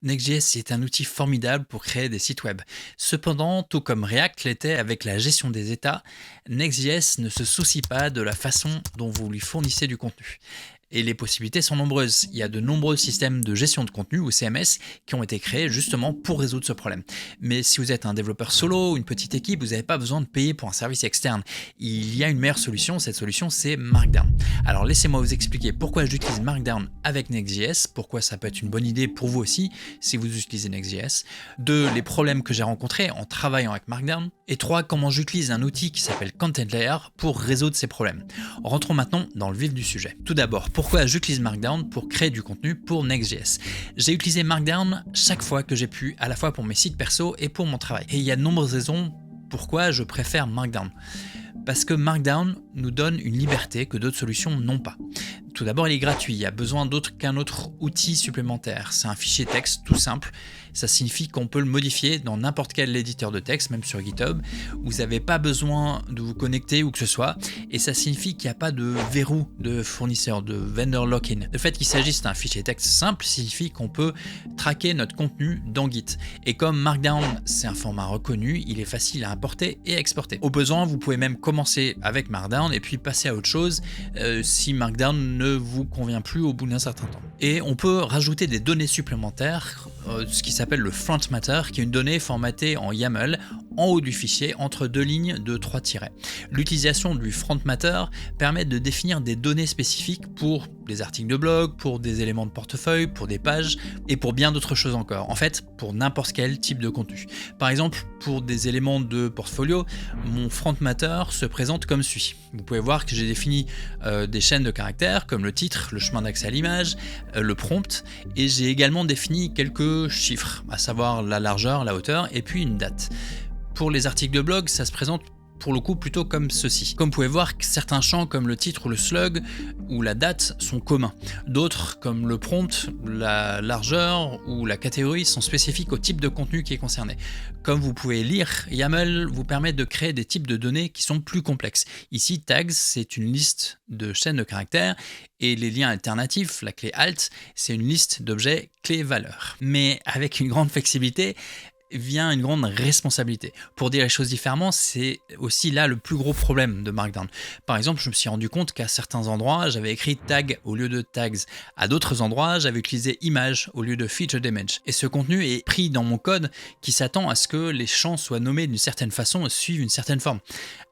Next.js est un outil formidable pour créer des sites web. Cependant, tout comme React l'était avec la gestion des états, Next.js ne se soucie pas de la façon dont vous lui fournissez du contenu. Et les possibilités sont nombreuses. Il y a de nombreux systèmes de gestion de contenu ou CMS qui ont été créés justement pour résoudre ce problème. Mais si vous êtes un développeur solo ou une petite équipe, vous n'avez pas besoin de payer pour un service externe. Il y a une meilleure solution, cette solution c'est Markdown. Alors laissez-moi vous expliquer pourquoi j'utilise Markdown avec Next.js, pourquoi ça peut être une bonne idée pour vous aussi si vous utilisez Next.js, 2. Les problèmes que j'ai rencontrés en travaillant avec Markdown, et 3. Comment j'utilise un outil qui s'appelle Content Layer pour résoudre ces problèmes. Rentrons maintenant dans le vif du sujet. Tout d'abord, pourquoi j'utilise Markdown pour créer du contenu pour Next.js. J'ai utilisé Markdown chaque fois que j'ai pu, à la fois pour mes sites perso et pour mon travail. Et il y a de nombreuses raisons pourquoi je préfère Markdown. Parce que Markdown nous donne une liberté que d'autres solutions n'ont pas. Tout d'abord, il est gratuit, il y a besoin d'autre qu'un autre outil supplémentaire. C'est un fichier texte tout simple, ça signifie qu'on peut le modifier dans n'importe quel éditeur de texte, même sur GitHub. Vous n'avez pas besoin de vous connecter ou que ce soit, et ça signifie qu'il n'y a pas de verrou de fournisseur, de vendor lock-in. Le fait qu'il s'agisse d'un fichier texte simple signifie qu'on peut traquer notre contenu dans Git. Et comme Markdown, c'est un format reconnu, il est facile à importer et exporter. Au besoin, vous pouvez même commencer avec Markdown et puis passer à autre chose si Markdown ne vous convient plus au bout d'un certain temps. Et on peut rajouter des données supplémentaires, ce qui s'appelle le front matter, qui est une donnée formatée en YAML en haut du fichier entre deux lignes de 3 tirets. L'utilisation du front matter permet de définir des données spécifiques pour des articles de blog, pour des éléments de portefeuille, pour des pages et pour bien d'autres choses encore. En fait, pour n'importe quel type de contenu. Par exemple, pour des éléments de portfolio, mon front matter se présente comme suit. Vous pouvez voir que j'ai défini des chaînes de caractères comme le titre, le chemin d'accès à l'image, le prompt, et j'ai également défini quelques chiffres, à savoir la largeur, la hauteur et puis une date. Pour les articles de blog, ça se présente pour le coup plutôt comme ceci. Comme vous pouvez voir, certains champs comme le titre ou le slug ou la date sont communs. D'autres comme le prompt, la largeur ou la catégorie sont spécifiques au type de contenu qui est concerné. Comme vous pouvez lire, YAML vous permet de créer des types de données qui sont plus complexes. Ici, tags, c'est une liste de chaînes de caractères et les liens alternatifs, la clé alt, c'est une liste d'objets clés-valeurs. Mais avec une grande flexibilité, vient une grande responsabilité. Pour dire les choses différemment, c'est aussi là le plus gros problème de Markdown. Par exemple, je me suis rendu compte qu'à certains endroits, j'avais écrit tag au lieu de tags. À d'autres endroits, j'avais utilisé image au lieu de featured image. Et ce contenu est pris dans mon code qui s'attend à ce que les champs soient nommés d'une certaine façon et suivent une certaine forme.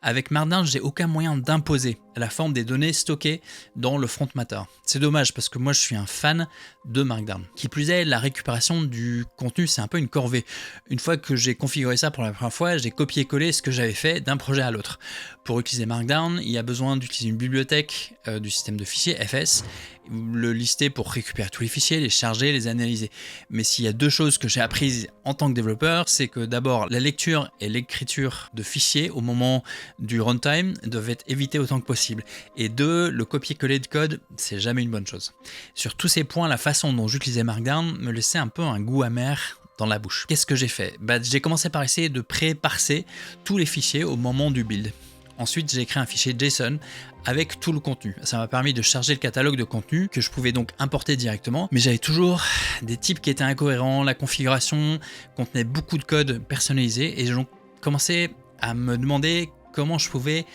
Avec Markdown, j'ai aucun moyen d'imposer la forme des données stockées dans le front matter. C'est dommage parce que moi je suis un fan de Markdown. Qui plus est, la récupération du contenu, c'est un peu une corvée. Une fois que j'ai configuré ça pour la première fois, j'ai copié-collé ce que j'avais fait d'un projet à l'autre. Pour utiliser Markdown, il y a besoin d'utiliser une bibliothèque du système de fichiers FS, le lister pour récupérer tous les fichiers, les charger, les analyser. Mais s'il y a deux choses que j'ai apprises en tant que développeur, c'est que d'abord, la lecture et l'écriture de fichiers au moment du runtime doivent être évitées autant que possible. Et deux, le copier-coller de code, c'est jamais une bonne chose. Sur tous ces points, la façon dont j'utilisais Markdown me laissait un peu un goût amer dans la bouche. Qu'est-ce que j'ai fait ? J'ai commencé par essayer de pré-parser tous les fichiers au moment du build. Ensuite, j'ai créé un fichier JSON avec tout le contenu. Ça m'a permis de charger le catalogue de contenu que je pouvais donc importer directement, mais j'avais toujours des types qui étaient incohérents, la configuration contenait beaucoup de code personnalisé et j'ai donc commencé à me demander comment je pouvais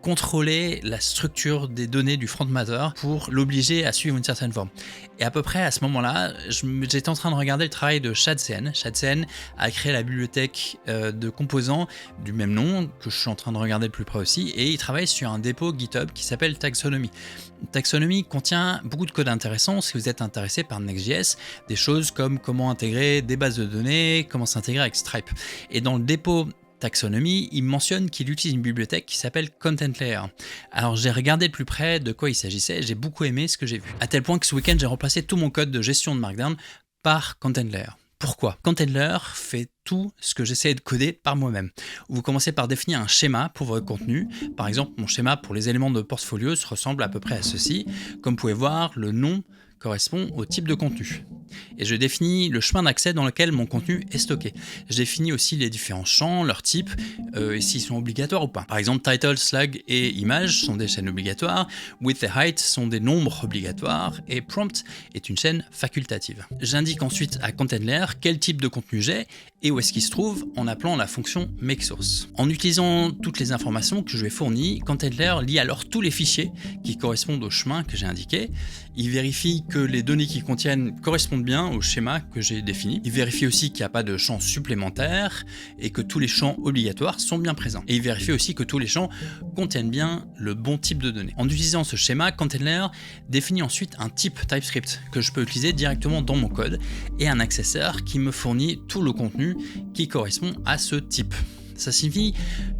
contrôler la structure des données du front matter pour l'obliger à suivre une certaine forme. Et à peu près à ce moment-là, j'étais en train de regarder le travail de ShadCN. ShadCN a créé la bibliothèque de composants du même nom, que je suis en train de regarder de plus près aussi, et il travaille sur un dépôt GitHub qui s'appelle Taxonomy. Taxonomy contient beaucoup de code intéressant si vous êtes intéressé par Next.js, des choses comme comment intégrer des bases de données, comment s'intégrer avec Stripe. Et dans le dépôt Taxonomy, il mentionne qu'il utilise une bibliothèque qui s'appelle Content Layer. Alors j'ai regardé de plus près de quoi il s'agissait et j'ai beaucoup aimé ce que j'ai vu. À tel point que ce week-end, j'ai remplacé tout mon code de gestion de Markdown par Content Layer. Pourquoi ? Content Layer fait tout ce que j'essaie de coder par moi-même. Vous commencez par définir un schéma pour votre contenu. Par exemple, mon schéma pour les éléments de portfolio se ressemble à peu près à ceci. Comme vous pouvez voir, le nom correspond au type de contenu. Et je définis le chemin d'accès dans lequel mon contenu est stocké. Je définis aussi les différents champs, leurs types, et s'ils sont obligatoires ou pas. Par exemple, title, slug et image sont des chaînes obligatoires, width et height sont des nombres obligatoires, et prompt est une chaîne facultative. J'indique ensuite à ContentLayer quel type de contenu j'ai et où est-ce qu'il se trouve en appelant la fonction makeSource. En utilisant toutes les informations que je lui ai fournies, ContentLayer lit alors tous les fichiers qui correspondent au chemin que j'ai indiqué. Il vérifie que les données qu'ils contiennent correspondent bien au schéma que j'ai défini. Il vérifie aussi qu'il n'y a pas de champs supplémentaires et que tous les champs obligatoires sont bien présents. Et il vérifie aussi que tous les champs contiennent bien le bon type de données. En utilisant ce schéma, ContentLayer définit ensuite un type TypeScript que je peux utiliser directement dans mon code et un accesseur qui me fournit tout le contenu qui correspond à ce type. Ça signifie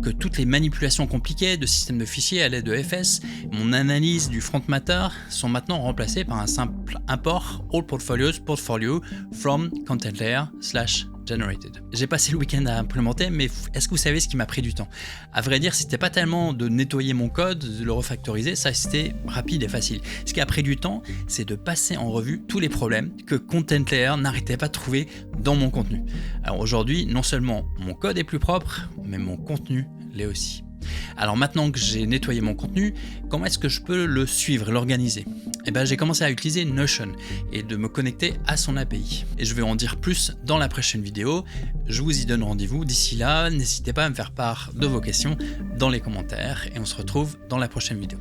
que toutes les manipulations compliquées de systèmes de fichiers à l'aide de FS, mon analyse du front matter sont maintenant remplacées par un simple import all portfolio from ContentLayer/generated. J'ai passé le week-end à implémenter, mais est-ce que vous savez ce qui m'a pris du temps? À vrai dire, c'était pas tellement de nettoyer mon code, de le refactoriser, ça c'était rapide et facile. Ce qui a pris du temps, c'est de passer en revue tous les problèmes que ContentLayer n'arrêtait pas de trouver dans mon contenu. Alors aujourd'hui, non seulement mon code est plus propre, mais mon contenu l'est aussi. Alors maintenant que j'ai nettoyé mon contenu, comment est-ce que je peux le suivre, l'organiser? J'ai commencé à utiliser Notion et de me connecter à son API. Et je vais en dire plus dans la prochaine vidéo. Je vous y donne rendez-vous. D'ici là, n'hésitez pas à me faire part de vos questions dans les commentaires et on se retrouve dans la prochaine vidéo.